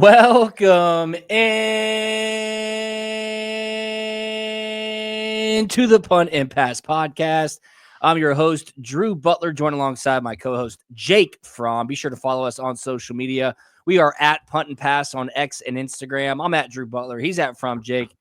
Welcome in to the Punt and Pass podcast. I'm your host, Drew Butler, joined alongside my co-host, Jake Fromm. Be sure to follow us on social media. We are at Punt and Pass on X and Instagram. I'm at Drew Butler. He's at From Jake.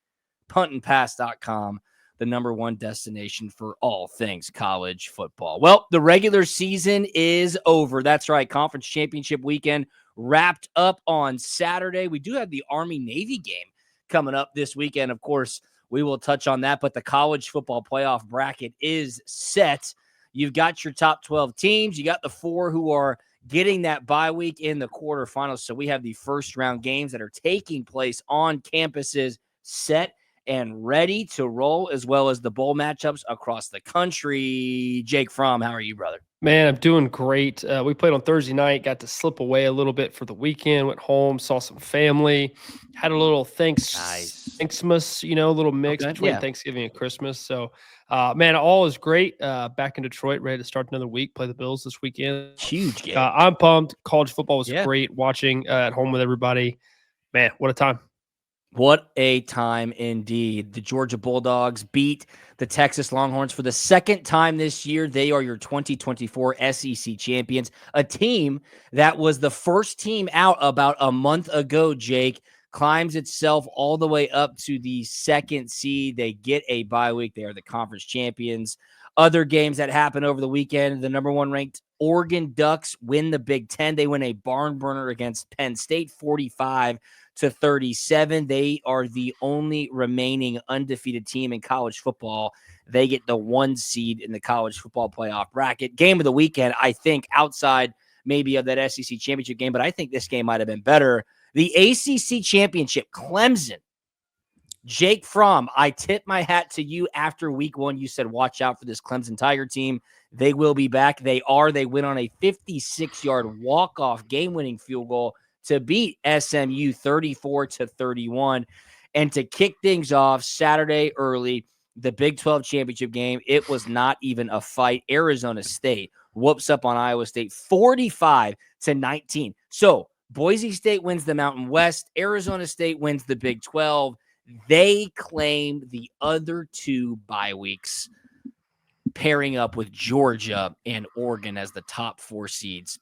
puntandpass.com, the number one destination for all things college football. Well, the regular season is over. That's right. Conference championship weekend wrapped up on Saturday. We do have the Army-Navy game coming up this weekend. Of course, we will touch on that, but the college football playoff bracket is set. You've got your top 12 teams. You got the 4 who are getting that bye week in the quarterfinals. So we have the first round games that are taking place on campuses set and ready to roll, as well as the bowl matchups across the country. Jake Fromm, how are you, brother? Man, I'm doing great. We played on Thursday night, got to slip away a little bit for the weekend, went home, saw some family, had a little Thanksmas, a little mix between Thanksgiving and Christmas. So, man, all is great. Back in Detroit, ready to start another week, play the Bills this weekend. Huge game. I'm pumped. College football was great watching at home with everybody. Man, what a time. What a time indeed. The Georgia Bulldogs beat the Texas Longhorns for the second time this year. They are your 2024 SEC champions, a team that was the first team out about a month ago, Jake, climbs itself all the way up to the second seed. They get a bye week. They are the conference champions. Other games that happened over the weekend, the number 1 ranked Oregon Ducks win the Big Ten. They win a barn burner against Penn State, 45-37. They are the only remaining undefeated team in college football. They get the 1 seed in the college football playoff bracket. Game of the weekend, I think, outside maybe of that SEC championship game, but I think this game might have been better. The ACC championship, Clemson. Jake Fromm, I tip my hat to you after week 1. You said, watch out for this Clemson Tiger team. They will be back. They are. They went on a 56-yard walk-off game-winning field goal to beat SMU 34-31. And to kick things off Saturday early, the Big 12 championship game, it was not even a fight. Arizona State whoops up on Iowa State 45-19. So Boise State wins the Mountain West. Arizona State wins the Big 12. They claim the other 2 bye weeks, pairing up with Georgia and Oregon as the top 4 seeds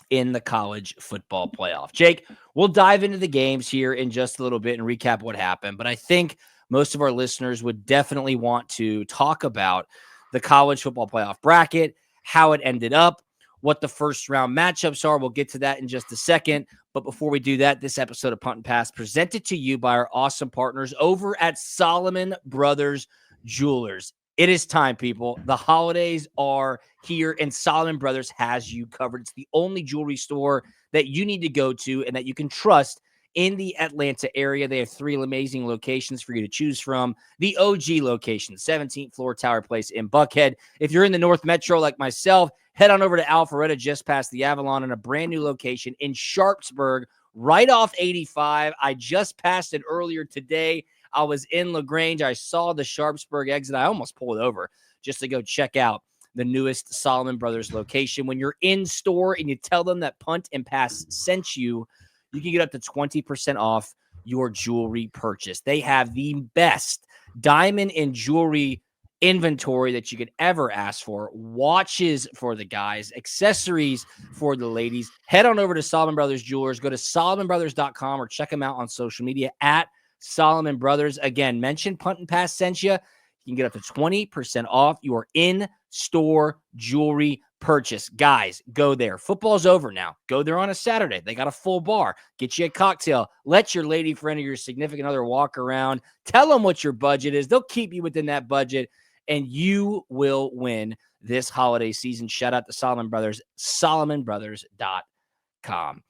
in the college football playoff. Jake, we'll dive into the games here in just a little bit and recap what happened, but I think most of our listeners would definitely want to talk about the college football playoff bracket, how it ended up, what the first round matchups are. We'll get to that in just a second. But before we do that, this episode of Punt and Pass presented to you by our awesome partners over at Solomon Brothers Jewelers. It is time, people. The holidays are here, and Solomon Brothers has you covered. It's the only jewelry store that you need to go to and that you can trust in the Atlanta area. They have 3 amazing locations for you to choose from. The OG location, 17th floor Tower Place in Buckhead. If you're in the North Metro like myself, head on over to Alpharetta just past the Avalon in a brand new location in Sharpsburg, right off 85. I just passed it earlier today. I was in LaGrange. I saw the Sharpsburg exit. I almost pulled over just to go check out the newest Solomon Brothers location. When you're in store and you tell them that Punt and Pass sent you, you can get up to 20% off your jewelry purchase. They have the best diamond and jewelry inventory that you could ever ask for. Watches for the guys, accessories for the ladies. Head on over to Solomon Brothers Jewelers. Go to solomonbrothers.com or check them out on social media at Solomon Brothers. Again, mention Punt and Pass sent you. You can get up to 20% off your in-store jewelry purchase. Guys, go there. Football's over now. Go there on a Saturday. They got a full bar. Get you a cocktail. Let your lady friend or your significant other walk around. Tell them what your budget is. They'll keep you within that budget, and you will win this holiday season. Shout out to Solomon Brothers, solomonbrothers.com.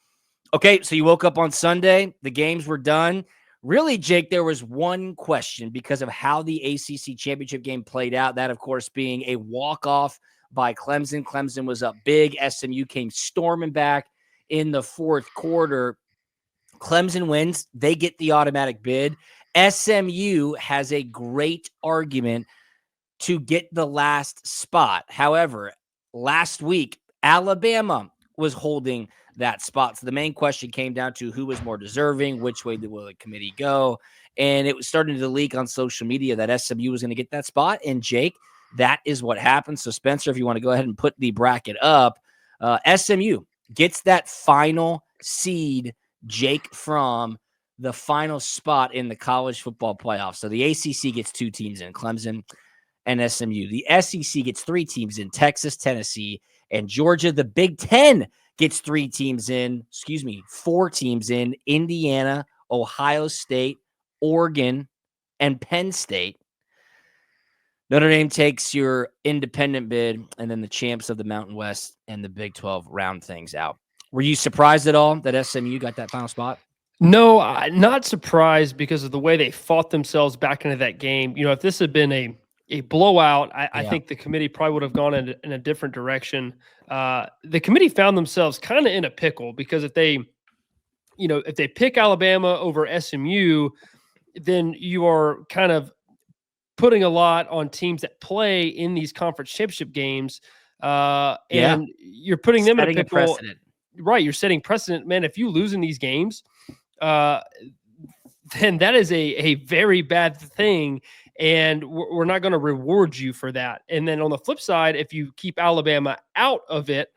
Okay, so you woke up on Sunday. The games were done. Really, Jake, there was one question because of how the ACC championship game played out. That, of course, being a walk-off by Clemson. Clemson was up big. SMU came storming back in the fourth quarter. Clemson wins. They get the automatic bid. SMU has a great argument to get the last spot. However, last week, Alabama was holding that spot. So the main question came down to who was more deserving, which way will the committee go. And it was starting to leak on social media that SMU was going to get that spot. And Jake, that is what happened. So Spencer, if you want to go ahead and put the bracket up, SMU gets that final seed, Jake Fromm, the final spot in the college football playoff. So the ACC gets 2 teams in, Clemson and SMU. The SEC gets 3 teams in, Texas, Tennessee, and Georgia. The Big Ten gets 4 teams in, Indiana, Ohio State, Oregon, and Penn State. Notre Dame takes your independent bid, and then the champs of the Mountain West and the Big 12 round things out. Were you surprised at all that SMU got that final spot? No, not surprised because of the way they fought themselves back into that game. If this had been a blowout, I think the committee probably would have gone in a different direction. The committee found themselves kind of in a pickle because if they pick Alabama over SMU, then you are kind of putting a lot on teams that play in these conference championship games, and you're putting them in a pickle. Precedent. Right, you're setting precedent, man. If you lose in these games, then that is a very bad thing, and we're not going to reward you for that. And then on the flip side, if you keep Alabama out of it,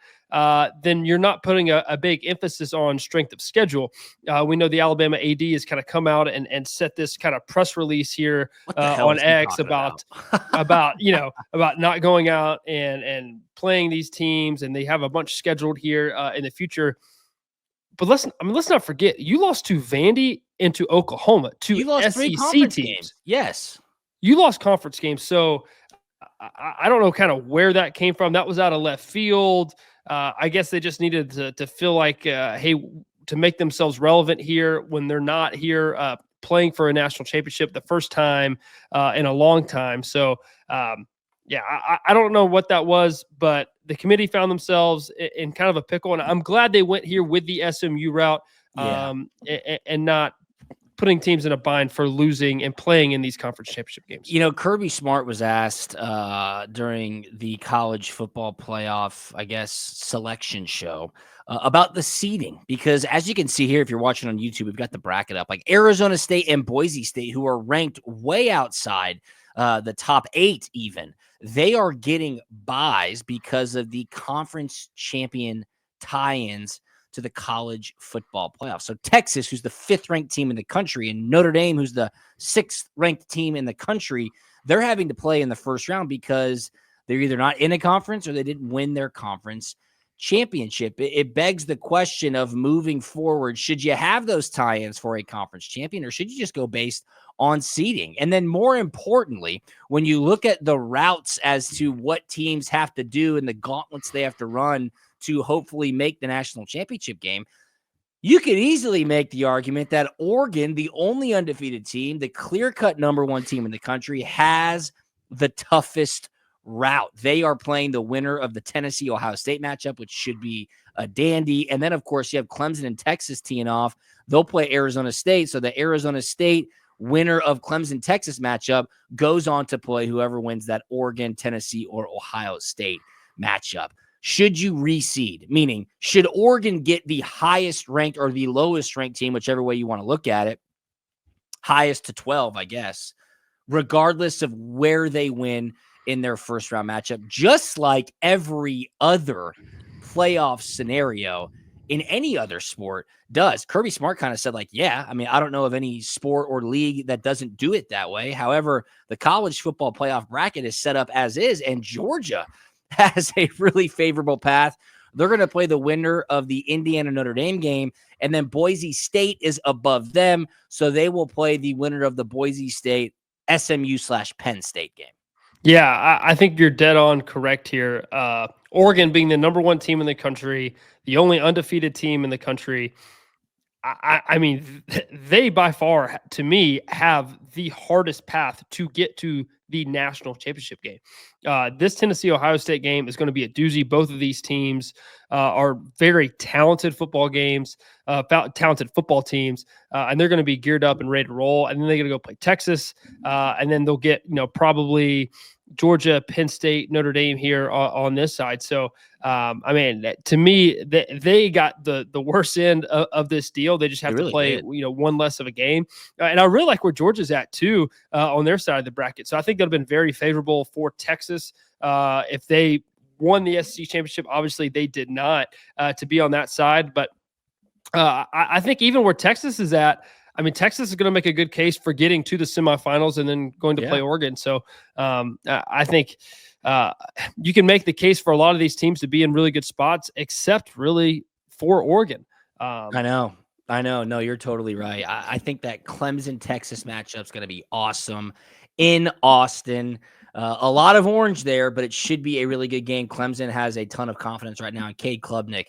then you're not putting a big emphasis on strength of schedule. We know the Alabama AD has kind of come out and set this kind of press release here on X about not going out and playing these teams, and they have a bunch scheduled here in the future. But let's not forget, you lost to Vandy and to Oklahoma, you lost SEC 3 conference teams. Games. Yes, you lost conference games. So I don't know kind of where that came from. That was out of left field. I guess they just needed to feel like, hey, to make themselves relevant here when they're not here playing for a national championship the first time in a long time. So, I don't know what that was, but the committee found themselves in kind of a pickle. And I'm glad they went here with the SMU route and not putting teams in a bind for losing and playing in these conference championship games. Kirby Smart was asked during the college football playoff, selection show about the seeding, because as you can see here, if you're watching on YouTube, we've got the bracket up, like Arizona State and Boise State, who are ranked way outside the top 8 even. They are getting buys because of the conference champion tie-ins to the college football playoff. So Texas, who's the 5th ranked team in the country, and Notre Dame, who's the 6th ranked team in the country, they're having to play in the first round because they're either not in a conference or they didn't win their conference championship. It begs the question of moving forward, should you have those tie-ins for a conference champion, or should you just go based on seeding? And then more importantly, when you look at the routes as to what teams have to do and the gauntlets they have to run to hopefully make the national championship game, you could easily make the argument that Oregon, the only undefeated team, the clear-cut number 1 team in the country, has the toughest route. They are playing the winner of the Tennessee-Ohio State matchup, which should be a dandy. And then, of course, you have Clemson and Texas teeing off. They'll play Arizona State. So the Arizona State winner of Clemson-Texas matchup goes on to play whoever wins that Oregon, Tennessee, or Ohio State matchup. Should you reseed? Meaning, should Oregon get the highest ranked or the lowest ranked team, whichever way you want to look at it, highest to 12, I guess, regardless of where they win in their first round matchup, just like every other playoff scenario in any other sport does. Kirby Smart kind of said, like, I don't know of any sport or league that doesn't do it that way. However, the college football playoff bracket is set up as is, and Georgia has a really favorable path. They're going to play the winner of the Indiana-Notre Dame game, and then Boise State is above them, so they will play the winner of the Boise State SMU/Penn State game. Yeah, I think you're dead on correct here. Oregon being the number 1 team in the country, the only undefeated team in the country. I mean, they by far, to me, have the hardest path to get to the national championship game. This Tennessee-Ohio State game is going to be a doozy. Both of these teams are very talented football games, talented football teams, and they're going to be geared up and ready to roll. And then they're going to go play Texas, and then they'll get, probably Georgia, Penn State, Notre Dame here on this side. So, I mean, to me, they got the worst end of this deal. They just have to play, one less of a game. And I really like where Georgia's at too on their side of the bracket. So I think that would have been very favorable for Texas if they won the SEC championship. Obviously, they did not to be on that side. But I think even where Texas is at, I mean, Texas is going to make a good case for getting to the semifinals and then going to play Oregon. So I think you can make the case for a lot of these teams to be in really good spots, except really for Oregon. I know. No, you're totally right. I think that Clemson-Texas matchup is going to be awesome in Austin. A lot of orange there, but it should be a really good game. Clemson has a ton of confidence right now. And Cade Klubnik,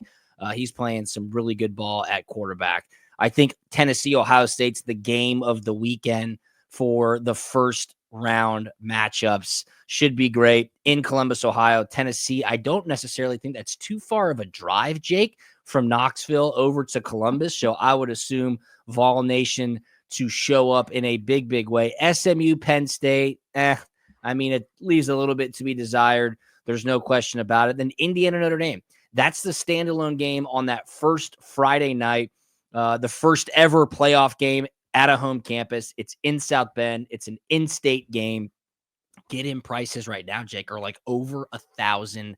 he's playing some really good ball at quarterback. I think Tennessee-Ohio State's the game of the weekend for the first round matchups. Should be great in Columbus, Ohio. Tennessee, I don't necessarily think that's too far of a drive, Jake, from Knoxville over to Columbus. So I would assume Vol Nation to show up in a big, big way. SMU, Penn State, I mean, it leaves a little bit to be desired. There's no question about it. Then Indiana, Notre Dame. That's the standalone game on that first Friday night. The first ever playoff game at a home campus. It's in South Bend. It's an in-state game. Get-in prices right now, Jake, are like over $1,000.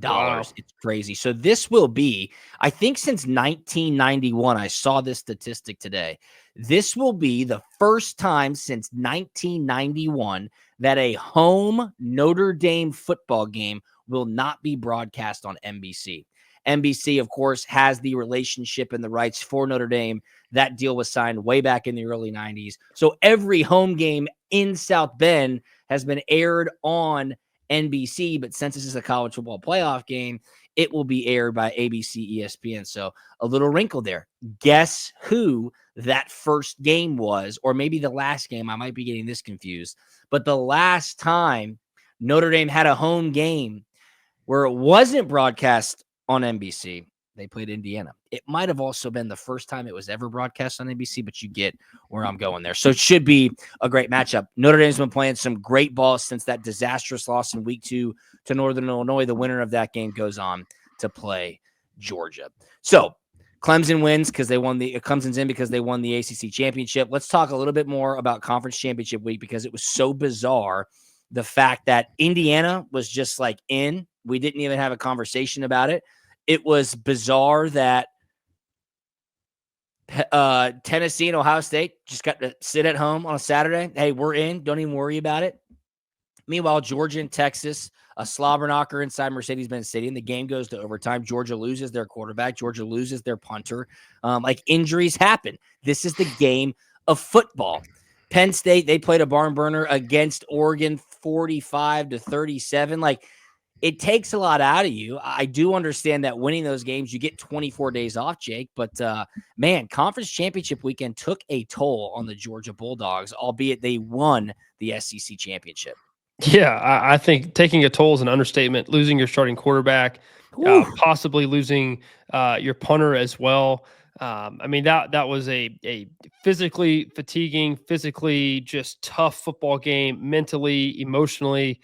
Wow. It's crazy. So this will be, I think since 1991, I saw this statistic today. This will be the first time since 1991 that a home Notre Dame football game will not be broadcast on NBC. NBC, of course, has the relationship and the rights for Notre Dame. That deal was signed way back in the early 90s. So every home game in South Bend has been aired on NBC, but since this is a college football playoff game, it will be aired by ABC, ESPN. So a little wrinkle there. Guess who that first game was, or maybe the last game. I might be getting this confused. But the last time Notre Dame had a home game where it wasn't broadcast on NBC, they played Indiana. It might have also been the first time it was ever broadcast on NBC, but you get where I'm going there. So it should be a great matchup. Notre Dame's been playing some great ball since that disastrous loss in week 2 to Northern Illinois. The winner of that game goes on to play Georgia. So Clemson wins because they won Clemson's in because they won the ACC championship. Let's talk a little bit more about conference championship week because it was so bizarre. The fact that Indiana was just like in, we didn't even have a conversation about it. It was bizarre that Tennessee and Ohio State just got to sit at home on a Saturday. Hey, we're in. Don't even worry about it. Meanwhile, Georgia and Texas, a slobber knocker inside Mercedes-Benz Stadium. The game goes to overtime. Georgia loses their quarterback. Georgia loses their punter. Injuries happen. This is the game of football. Penn State, they played a barn burner against Oregon 45-37. It takes a lot out of you. I do understand that winning those games, you get 24 days off, Jake. But, conference championship weekend took a toll on the Georgia Bulldogs, albeit they won the SEC championship. Yeah, I think taking a toll is an understatement. Losing your starting quarterback, possibly losing your punter as well. That was a physically fatiguing, physically just tough football game, mentally, emotionally.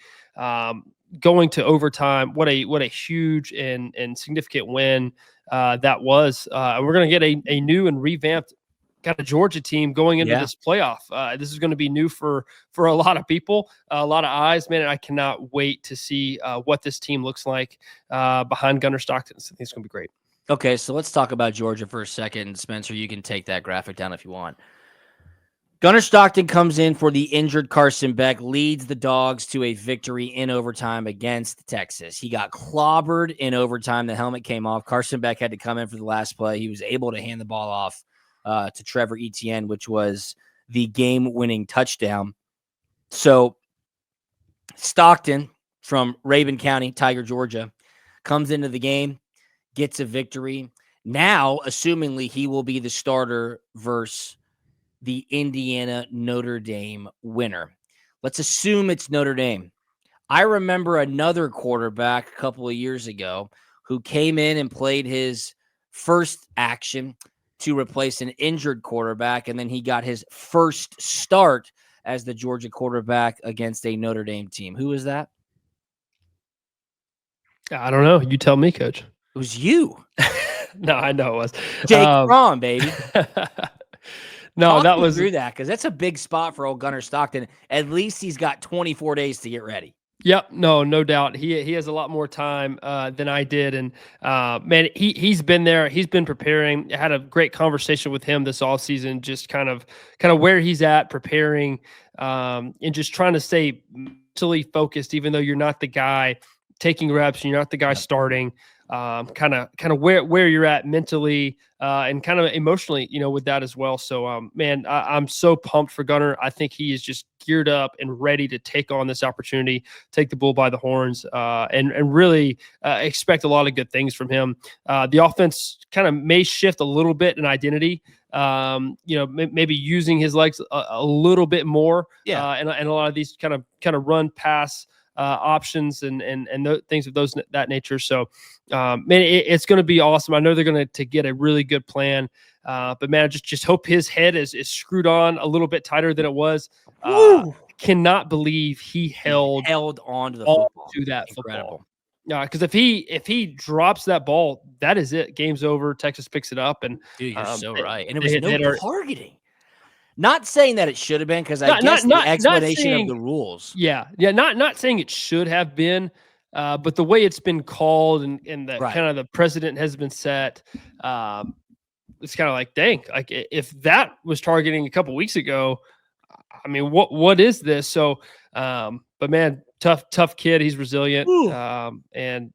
Going to overtime, what a huge and significant win that was. We're going to get a new and revamped kind of Georgia team going into this playoff. This is going to be new for a lot of people, a lot of eyes, man. And I cannot wait to see what this team looks like behind Gunnar Stockton. I think it's going to be great. Okay, so let's talk about Georgia for a second. Spencer, you can take that graphic down if you want. Gunnar Stockton comes in for the injured Carson Beck, leads the Dogs to a victory in overtime against Texas. He got clobbered in overtime. The helmet came off. Carson Beck had to come in for the last play. He was able to hand the ball off to Trevor Etienne, which was the game-winning touchdown. So Stockton from Rabun County, Tiger, Georgia, comes into the game, gets a victory. Now, assumingly, he will be the starter versus the Indiana Notre Dame winner. Let's assume it's Notre Dame. I remember another quarterback a couple of years ago who came in and played his first action to replace an injured quarterback, and then he got his first start as the Georgia quarterback against a Notre Dame team. Who is that? I don't know. You tell me, Coach. It was you. No, I know it was. Jake Fromm, baby. No, Talk that me was through that, because that's a big spot for old Gunnar Stockton. At least he's got 24 days to get ready. Yep, no doubt. He has a lot more time than I did, and man, he's been there. He's been preparing. I had a great conversation with him this offseason, just kind of where he's at, preparing, and just trying to stay mentally focused, even though you're not the guy taking reps and you're not the guy starting. Kind of where you're at mentally and kind of emotionally, with that as well. So, man, I'm so pumped for Gunnar. I think he is just geared up and ready to take on this opportunity, take the bull by the horns, and really expect a lot of good things from him. The offense kind of may shift a little bit in identity. Maybe using his legs a little bit more. And a lot of these kind of run pass options and things of that nature. So, man, it's going to be awesome. I know they're going to get a really good plan. But man, I just hope his head is screwed on a little bit tighter than it was. Cannot believe he held on to the football. To that football. Because if he drops that ball, that is it. Game's over. Texas picks it up, and dude, you're so right. And it was no targeting. Not saying that it should have been, because I guess the explanation of the rules. Yeah. Not saying it should have been, but the way it's been called and the kind of the precedent has been set. It's kind of like, dang, like if that was targeting a couple weeks ago, I mean, what is this? So, but man, tough kid. He's resilient. Man,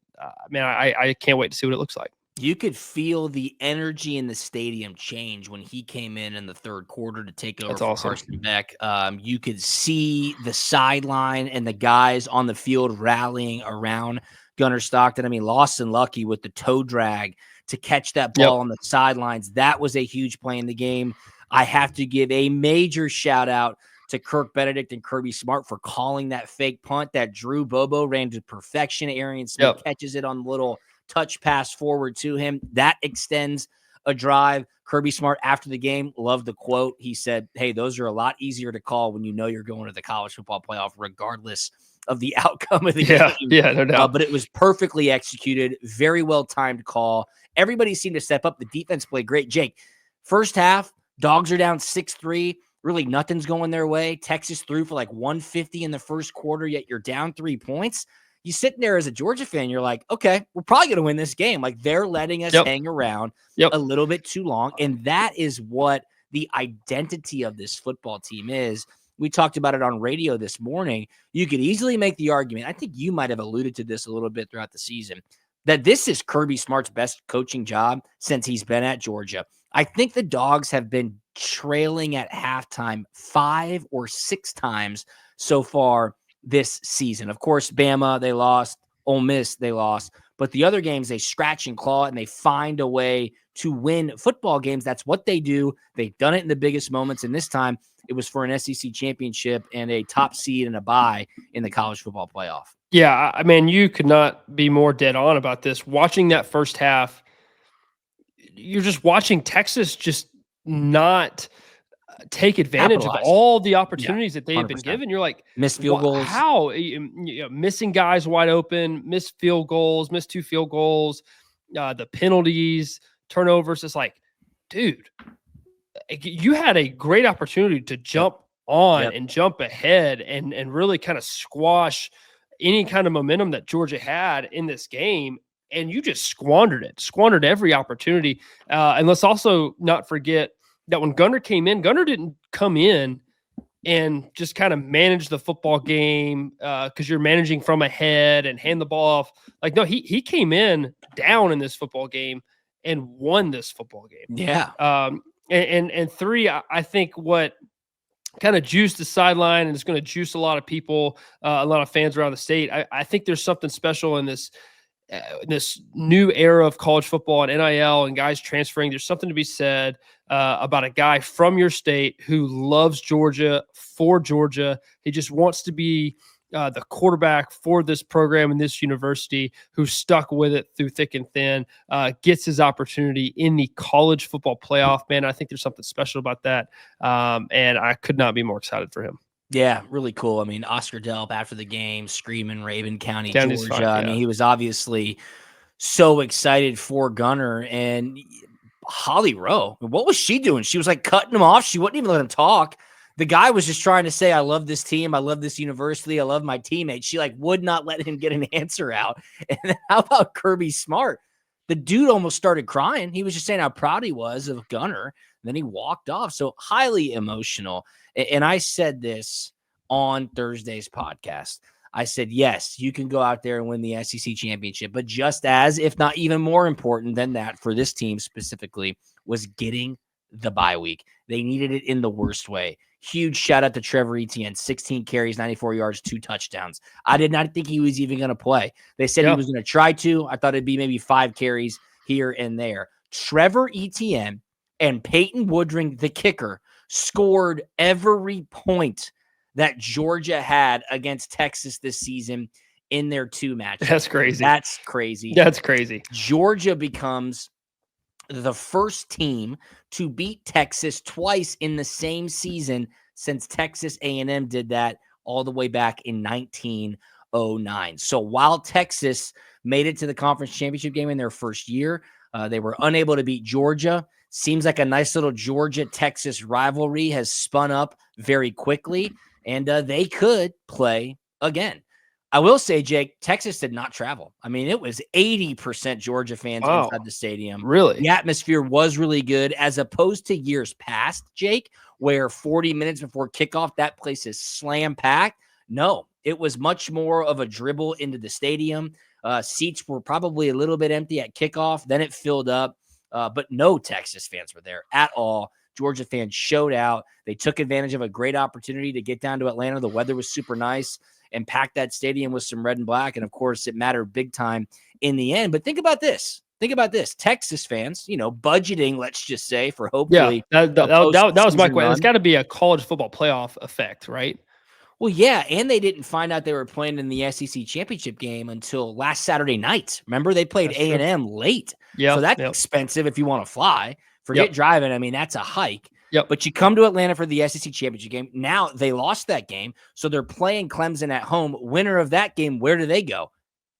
I can't wait to see what it looks like. You could feel the energy in the stadium change when he came in the third quarter to take over for Carson Beck. You could see the sideline and the guys on the field rallying around Gunnar Stockton. I mean, Lawson Lucky with the toe drag to catch that ball on the sidelines. That was a huge play in the game. I have to give a major shout out to Kirk Benedict and Kirby Smart for calling that fake punt that Drew Bobo ran to perfection. Arian Smith catches it on the little touch pass forward to him. That extends a drive. Kirby Smart, after the game, loved the quote. He said, hey, those are a lot easier to call when you know you're going to the college football playoff, regardless of the outcome of the game. Yeah, no doubt. But it was perfectly executed, very well timed call. Everybody seemed to step up. The defense played great. Jake, first half, Dogs are down 6-3. Really, nothing's going their way. Texas threw for like 150 in the first quarter, yet you're down 3 points. You sit there as a Georgia fan, you're like, okay, we're probably going to win this game. Like, they're letting us hang around a little bit too long. And that is what the identity of this football team is. We talked about it on radio this morning. You could easily make the argument, I think you might have alluded to this a little bit throughout the season, that this is Kirby Smart's best coaching job since he's been at Georgia. I think the Dogs have been trailing at halftime 5 or 6 times so far this season. Of course, Bama, they lost. Ole Miss, they lost. But the other games, they scratch and claw, and they find a way to win football games. That's what they do. They've done it in the biggest moments, and this time it was for an SEC championship and a top seed and a bye in the college football playoff. Yeah, I mean, you could not be more dead on about this. Watching that first half, you're just watching Texas just not take advantage of all the opportunities that they have been given. You're like, missed field goals. How? Missing guys wide open, missed field goals, missed 2 field goals, the penalties, turnovers. It's like, dude, you had a great opportunity to jump on and jump ahead and really kind of squash any kind of momentum that Georgia had in this game. And you just squandered every opportunity. And let's also not forget that when Gunnar came in, Gunnar didn't come in and just kind of manage the football game because you're managing from ahead and hand the ball off. Like, no, he came in down in this football game and won this football game. Yeah. And 3, I think what kind of juiced the sideline and it's going to juice a lot of people, a lot of fans around the state. I think there's something special in this new era of college football and NIL and guys transferring. There's something to be said about a guy from your state who loves Georgia, for Georgia. He just wants to be the quarterback for this program and this university, who's stuck with it through thick and thin, gets his opportunity in the college football playoff. Man, I think there's something special about that. And I could not be more excited for him. Yeah, really cool. I mean, Oscar Delp after the game screaming Raven County, County's Georgia. fine, I mean, he was obviously so excited for Gunner. And Holly Rowe, what was she doing? She was like cutting him off. She wouldn't even let him talk. The guy was just trying to say, I love this team. I love this university. I love my teammates. She like would not let him get an answer out. And then how about Kirby Smart? The dude almost started crying. He was just saying how proud he was of Gunner. And then he walked off. So highly emotional. And I said this on Thursday's podcast. I said, yes, you can go out there and win the SEC championship, but just as, if not even more important than that for this team specifically, was getting the bye week. They needed it in the worst way. Huge shout out to Trevor Etienne, 16 carries, 94 yards, 2 touchdowns. I did not think he was even going to play. They said he was going to try to. I thought it'd be maybe 5 carries here and there. Trevor Etienne and Peyton Woodring, the kicker, scored every point that Georgia had against Texas this season in their 2 matches. That's crazy. That's crazy. That's crazy. Georgia becomes the first team to beat Texas twice in the same season since Texas A&M did that all the way back in 1909. So while Texas made it to the conference championship game in their first year, they were unable to beat Georgia. Seems like a nice little Georgia-Texas rivalry has spun up very quickly, and they could play again. I will say, Jake, Texas did not travel. I mean, it was 80% Georgia fans inside the stadium. Really? The atmosphere was really good, as opposed to years past, Jake, where 40 minutes before kickoff, that place is slam-packed. No, it was much more of a dribble into the stadium. Seats were probably a little bit empty at kickoff. Then it filled up. But no Texas fans were there at all. Georgia fans showed out. They took advantage of a great opportunity to get down to Atlanta. The weather was super nice and pack that stadium with some red and black. And of course, it mattered big time in the end. But think about this. Texas fans, budgeting, let's just say, for hopefully. Yeah, that was my question. It's got to be a college football playoff effect, right? Well, yeah, and they didn't find out they were playing in the SEC championship game until last Saturday night. Remember, they played A&M late. Yeah, so that's expensive if you want to fly. Forget driving. I mean, that's a hike. But you come to Atlanta for the SEC championship game. Now they lost that game, so they're playing Clemson at home. Winner of that game, where do they go?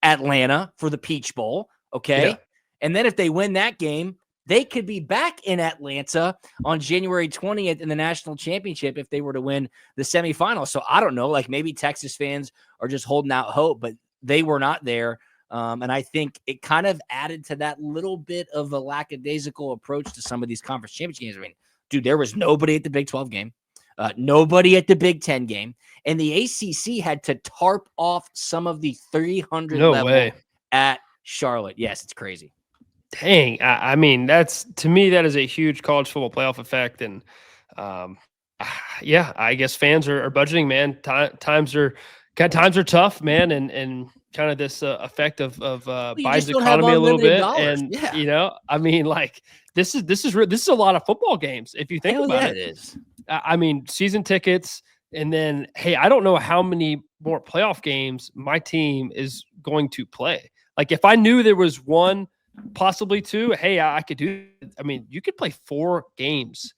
Atlanta for the Peach Bowl, okay? Yeah. And then if they win that game, they could be back in Atlanta on January 20th in the national championship if they were to win the semifinal. So I don't know, like maybe Texas fans are just holding out hope, but they were not there. And I think it kind of added to that little bit of a lackadaisical approach to some of these conference championship games. I mean, dude, there was nobody at the Big 12 game, nobody at the Big 10 game, and the ACC had to tarp off some of the 300 level at Charlotte. Yes, it's crazy. Dang, I mean, to me, that is a huge college football playoff effect. And yeah, I guess fans are budgeting, man. Times are tough, man. And kind of this effect of buys the economy a little bit. And, I mean, like this is a lot of football games. If you think about it, it is. I mean, season tickets. And then, hey, I don't know how many more playoff games my team is going to play. Like if I knew there was one, possibly 2, hey, I could do it. I mean, you could play 4 games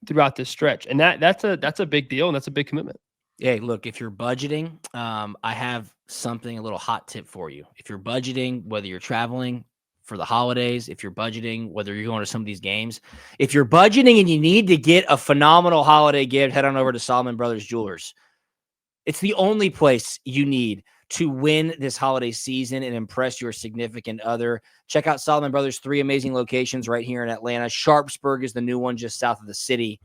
throughout this stretch. And that's a big deal, and that's a big commitment. Hey, look, if you're budgeting, I have a little hot tip for you. If you're budgeting, whether you're traveling for the holidays, if you're budgeting, whether you're going to some of these games, if you're budgeting and you need to get a phenomenal holiday gift, head on over to Solomon Brothers Jewelers. It's the only place you need to win this holiday season and impress your significant other. Check out Solomon Brothers' 3 amazing locations right here in Atlanta. Sharpsburg is the new one just south of the city.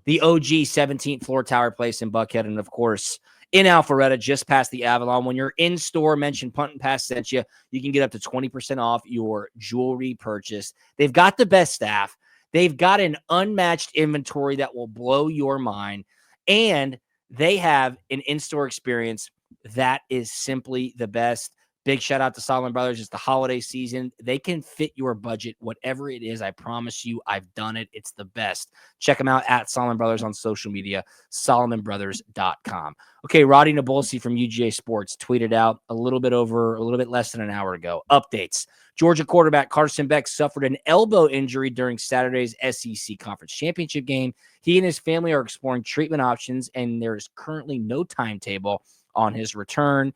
The OG 17th floor Tower Place in Buckhead. And, of course, in Alpharetta, just past the Avalon. When you're in store, mention Punt and Pass sent you. You can get up to 20% off your jewelry purchase. They've got the best staff. They've got an unmatched inventory that will blow your mind. And they have an in-store experience that is simply the best. Big shout out to Solomon Brothers. It's the holiday season. They can fit your budget, whatever it is. I promise you, I've done it. It's the best. Check them out at Solomon Brothers on social media, solomonbrothers.com. Okay, Roddy Nabulsi from UGA Sports tweeted out a little bit less than an hour ago. Updates. Georgia quarterback Carson Beck suffered an elbow injury during Saturday's SEC Conference Championship game. He and his family are exploring treatment options, and there is currently no timetable on his return.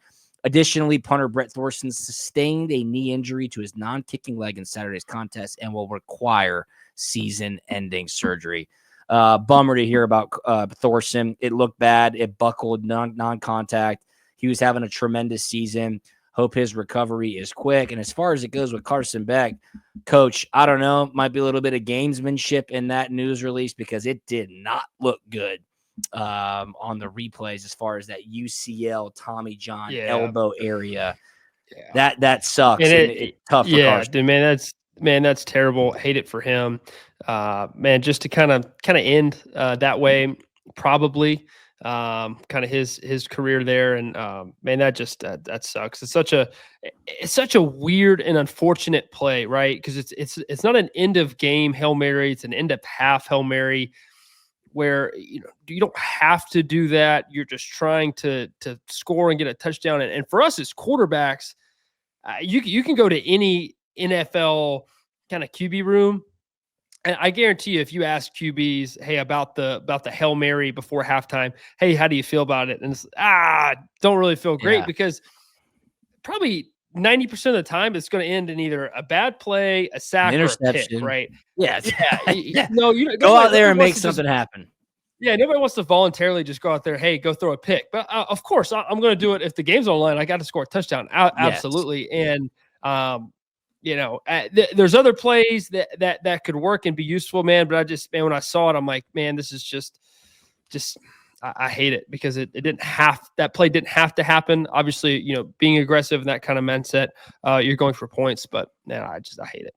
Additionally, punter Brett Thorson sustained a knee injury to his non-kicking leg in Saturday's contest and will require season-ending surgery. Bummer to hear about Thorson. It looked bad. It buckled, non-contact. He was having a tremendous season. Hope his recovery is quick. And as far as it goes with Carson Beck, Coach, I don't know, might be a little bit of gamesmanship in that news release because it did not look good on the replays as far as that UCL Tommy John elbow area. Yeah. That sucks. And it's tough for Carson. Dude, that's terrible. Hate it for him. Man, just to kind of end that way, probably kind of his career there. And man, that sucks. It's such a weird and unfortunate play, right? Because it's not an end of game Hail Mary, it's an end of half Hail Mary, where you don't have to do that. You're just trying to score and get a touchdown. And for us as quarterbacks, you can go to any NFL kind of QB room, and I guarantee you, if you ask QBs, hey, about the Hail Mary before halftime, hey, how do you feel about it? And it's, don't really feel great, because probably 90% of the time it's going to end in either a bad play, a sack, or a pick, right? Yeah. No, go out there and make something happen. Yeah, nobody wants to voluntarily just go out there, hey, go throw a pick. But of course, I'm going to do it if the game's online. I got to score a touchdown. Absolutely. And there's other plays that could work and be useful, man. But when I saw it, I'm like, man, this is just I hate it, because that play didn't have to happen. Obviously, being aggressive and that kind of mindset, you're going for points, but I hate it.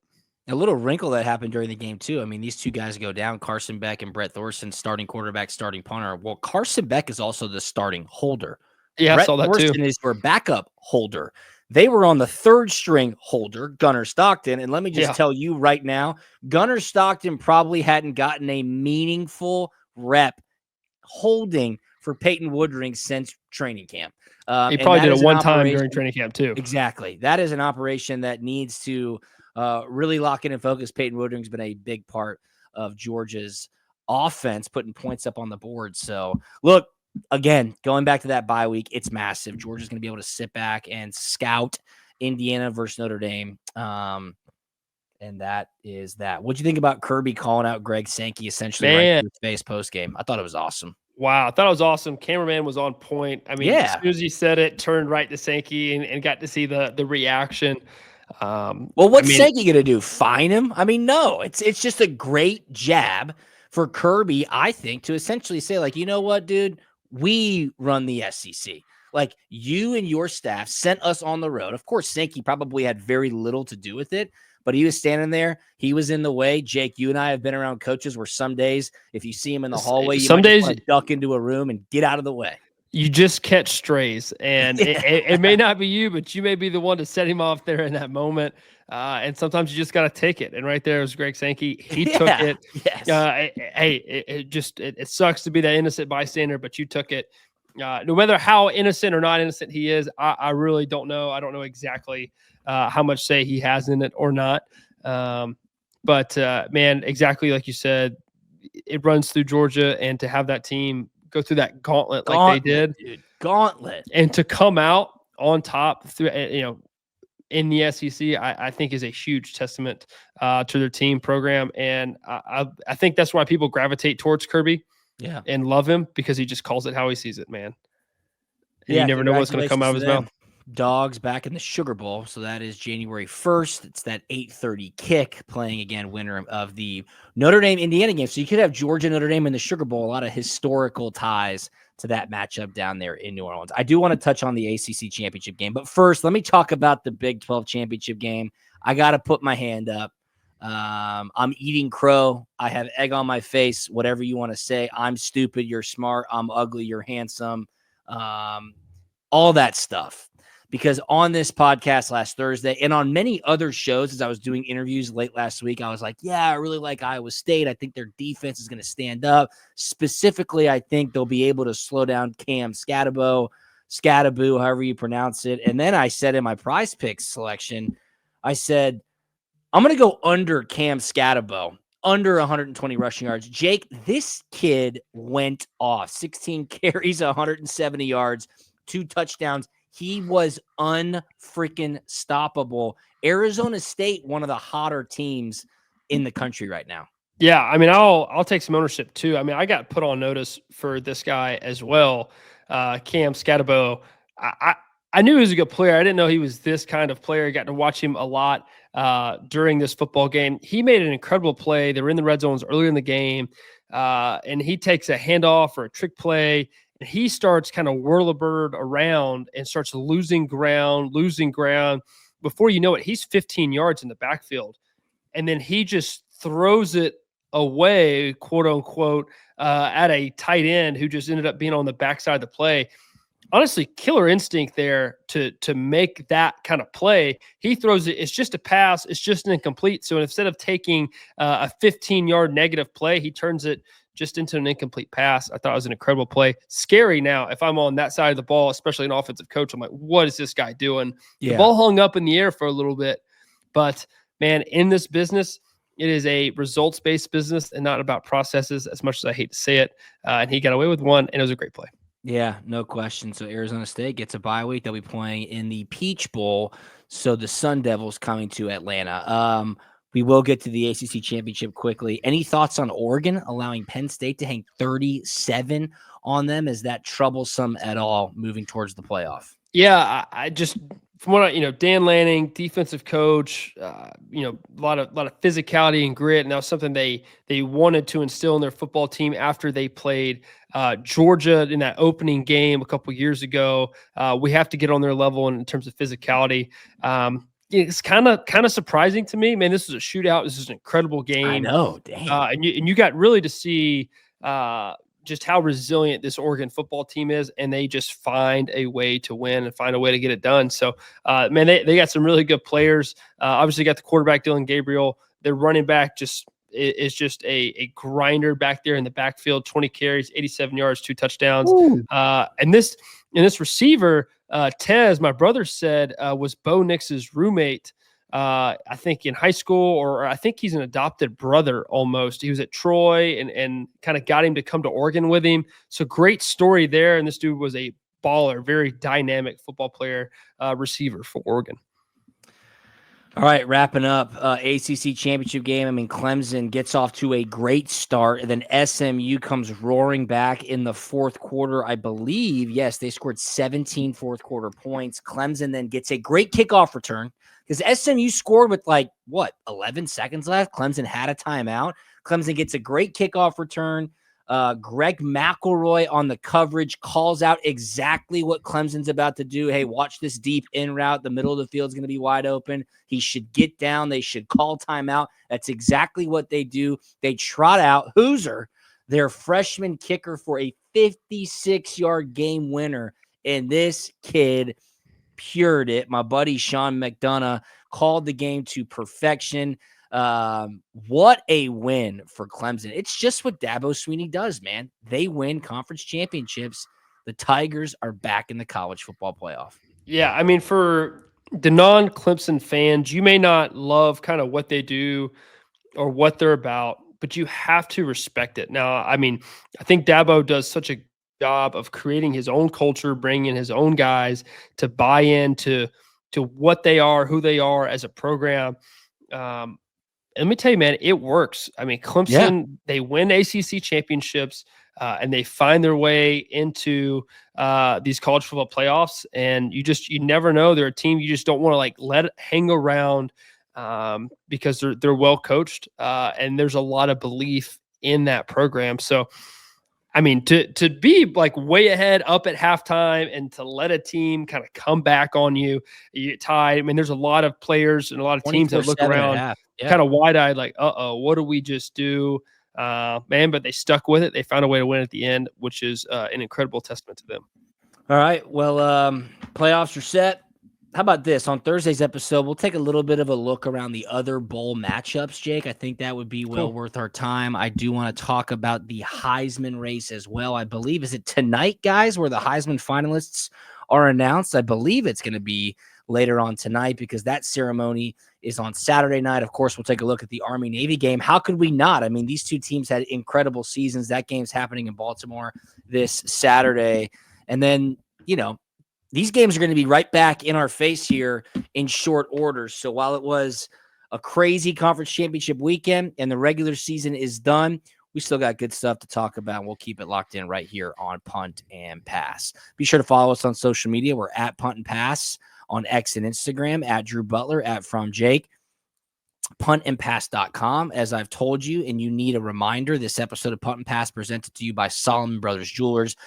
A little wrinkle that happened during the game too. I mean, these two guys go down, Carson Beck and Brett Thorson, starting quarterback, starting punter. Well, Carson Beck is also the starting holder. Yeah, Brett I saw that Thorson too. is your backup holder. They were on the third string holder, Gunnar Stockton. And let me just tell you right now, Gunnar Stockton probably hadn't gotten a meaningful rep holding for Peyton Woodring since training camp. He probably did it one time during training camp too. Exactly. That is an operation that needs to really lock in and focus. Peyton Woodring's been a big part of Georgia's offense, putting points up on the board. So, look, again, going back to that bye week, it's massive. Georgia's going to be able to sit back and scout Indiana versus Notre Dame. And that is that. What'd you think about Kirby calling out Greg Sankey essentially right to his face post game? I thought it was awesome. Wow, I thought it was awesome. Cameraman was on point. I mean, as soon as he said it, turned right to Sankey and got to see the reaction. What's Sankey going to do? Fine him? I mean, no. It's just a great jab for Kirby, I think, to essentially say, like, you know what, dude? We run the SEC. Like, you and your staff sent us on the road. Of course, Sankey probably had very little to do with it, but he was standing there. He was in the way. Jake, you and I have been around coaches where some days, if you see him in the hallway, you might just want to duck into a room and get out of the way. You just catch strays, and it may not be you, but you may be the one to set him off there in that moment. And sometimes you just got to take it. And right there was Greg Sankey. He took it. Yes. It sucks to be that innocent bystander, but you took it. No matter how innocent or not innocent he is, I really don't know. I don't know exactly how much say he has in it or not. But man, exactly like you said, it runs through Georgia, and to have that team go through that gauntlet like they did, dude. Gauntlet, and to come out on top through, in the SEC, I think is a huge testament to their team program, and I think that's why people gravitate towards Kirby, and love him, because he just calls it how he sees it, man. And you never know what's going to come out of his mouth. Dogs back in the Sugar Bowl, so that is January 1st. It's that 8:30 kick, playing again winner of the Notre Dame Indiana game. So you could have Georgia Notre Dame in the Sugar Bowl. A lot of historical ties to that matchup down there in New Orleans. I do want to touch on the ACC championship game, but first, let me talk about the Big 12 championship game. I got to put my hand up. I'm eating crow. I have egg on my face. Whatever you want to say. I'm stupid. You're smart. I'm ugly. You're handsome. All that stuff. because on this podcast last Thursday and on many other shows, as I was doing interviews late last week, I was like, yeah, I really like Iowa State. I think their defense is going to stand up. Specifically, I think they'll be able to slow down Cam Scatabo, however you pronounce it. And then I said in my prize picks selection, I said, I'm going to go under Cam Scatabo, under 120 rushing yards. Jake, this kid went off. 16 carries, 170 yards, 2 touchdowns. He was unfreaking stoppable. Arizona State, one of the hotter teams in the country right now. Yeah, I mean, I'll take some ownership too. I mean, I got put on notice for this guy as well, Cam Scatabo. I knew he was a good player. I didn't know he was this kind of player. I got to watch him a lot during this football game. He made an incredible play. They were in the red zones earlier in the game, and he takes a handoff or a trick play, and he starts kind of whirl a bird around and starts losing ground. Before you know it, he's 15 yards in the backfield, and then he just throws it away, quote unquote, at a tight end who just ended up being on the backside of the play. Honestly, killer instinct there to make that kind of play. He throws it. It's just a pass. It's just an incomplete. So instead of taking a 15-yard negative play, he turns it just into an incomplete pass. I thought it was an incredible play. Scary now if I'm on that side of the ball, especially an offensive coach. I'm like, what is this guy doing? Yeah. The ball hung up in the air for a little bit. But, man, in this business, it is a results-based business and not about processes, as much as I hate to say it. And he got away with one, and it was a great play. Yeah, no question. So Arizona State gets a bye week. They'll be playing in the Peach Bowl. So the Sun Devils coming to Atlanta. We will get to the ACC championship quickly. Any thoughts on Oregon allowing Penn State to hang 37 on them? Is that troublesome at all moving towards the playoff? Yeah, I just from what Dan Lanning, defensive coach, a lot of physicality and grit, and that was something they wanted to instill in their football team after they played Georgia in that opening game a couple years ago. We have to get on their level in terms of physicality. It's kind of surprising to me, man. This is a shootout. This is an incredible game. I know, damn. And you got really to see just how resilient this Oregon football team is, and they just find a way to win and find a way to get it done. So, man, they got some really good players. Obviously, got the quarterback Dylan Gabriel. Their running back is just a grinder back there in the backfield. 20 carries, 87 yards, 2 touchdowns. And this receiver, Tez, my brother said, was Bo Nix's roommate. I think in high school, or I think he's an adopted brother almost. He was at Troy and kind of got him to come to Oregon with him. So great story there. And this dude was a baller, very dynamic football player, receiver for Oregon. All right, wrapping up ACC championship game. I mean, Clemson gets off to a great start, and then SMU comes roaring back in the fourth quarter. I believe, yes, they scored 17 fourth quarter points. Clemson then gets a great kickoff return because SMU scored with 11 seconds left. Clemson had a timeout. Clemson gets a great kickoff return. Greg McElroy on the coverage calls out exactly what Clemson's about to do. Hey, watch this deep in route. The middle of the field is going to be wide open. He should get down. They should call timeout. That's exactly what they do. They trot out Hoosier, their freshman kicker, for a 56-yard game winner. And this kid pured it. My buddy Sean McDonough called the game to perfection. What a win for Clemson. It's just what Dabo Swinney does, man. They win conference championships. The Tigers are back in the college football playoff. Yeah, I mean, for the non-Clemson fans, you may not love kind of what they do or what they're about, but you have to respect it. Now, I mean, I think Dabo does such a job of creating his own culture, bringing his own guys to buy into what they are, who they are as a program. Let me tell you, man, it works. I mean, Clemson, They win ACC championships, and they find their way into these college football playoffs. And you never know. They're a team you just don't want to let it hang around because they're well coached, and there's a lot of belief in that program. So, I mean, to be way ahead up at halftime and to let a team kind of come back on you get tied. I mean, there's a lot of players and a lot of teams that look around kind of wide-eyed, what do we just do? Man, but they stuck with it. They found a way to win at the end, which is an incredible testament to them. All right. Well, playoffs are set. How about this? On Thursday's episode, we'll take a little bit of a look around the other bowl matchups, Jake. I think that would be well worth our time. I do want to talk about the Heisman race as well. I believe, is it tonight, guys, where the Heisman finalists are announced? I believe it's going to be later on tonight because that ceremony is on Saturday night. Of course, we'll take a look at the Army-Navy game. How could we not? I mean, these two teams had incredible seasons. That game's happening in Baltimore this Saturday. And then, these games are going to be right back in our face here in short order. So while it was a crazy conference championship weekend and the regular season is done, we still got good stuff to talk about. We'll keep it locked in right here on Punt and Pass. Be sure to follow us on social media. We're at Punt and Pass on X and Instagram, at Drew Butler, at From Jake, puntandpass.com. As I've told you, and you need a reminder, this episode of Punt and Pass presented to you by Solomon Brothers Jewelers.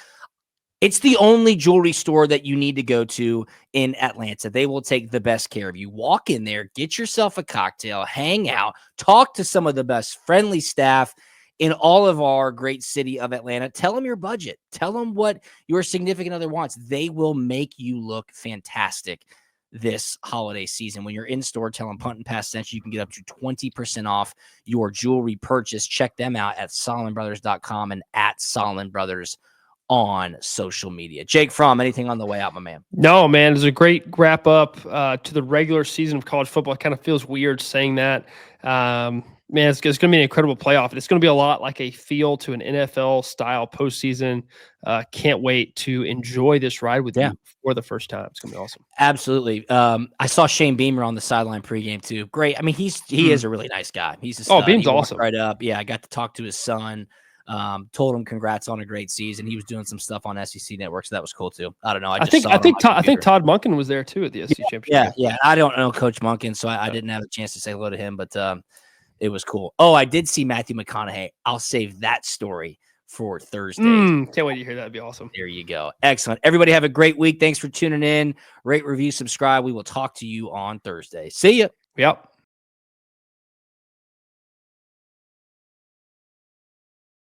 It's the only jewelry store that you need to go to in Atlanta. They will take the best care of you. Walk in there, get yourself a cocktail, hang out, talk to some of the best friendly staff in all of our great city of Atlanta. Tell them your budget. Tell them what your significant other wants. They will make you look fantastic this holiday season. When you're in store, tell them Punt and Pass sent you. You can get up to 20% off your jewelry purchase. Check them out at SolomonBrothers.com and at Solomon Brothers on social media. Jake Fromm, anything on the way out, my man? No, man. It's a great wrap up to the regular season of college football. It kind of feels weird saying that. Man, it's going to be an incredible playoff. It's going to be a lot like a feel to an NFL-style postseason. Can't wait to enjoy this ride with you for the first time. It's going to be awesome. Absolutely. I saw Shane Beamer on the sideline pregame too. Great. I mean, he is a really nice guy. He's a stud. Beam's awesome. Right up. Yeah, I got to talk to his son. Told him congrats on a great season. He was doing some stuff on SEC Network, so that was cool too. I don't know. I think Todd Monken was there too at the SEC championship. Yeah. I don't know Coach Monken, so I didn't have a chance to say hello to him, but it was cool. Oh, I did see Matthew McConaughey. I'll save that story for Thursday. Can't wait to hear that. That'd be awesome. There you go. Excellent. Everybody have a great week. Thanks for tuning in. Rate, review, subscribe. We will talk to you on Thursday. See ya. Yep.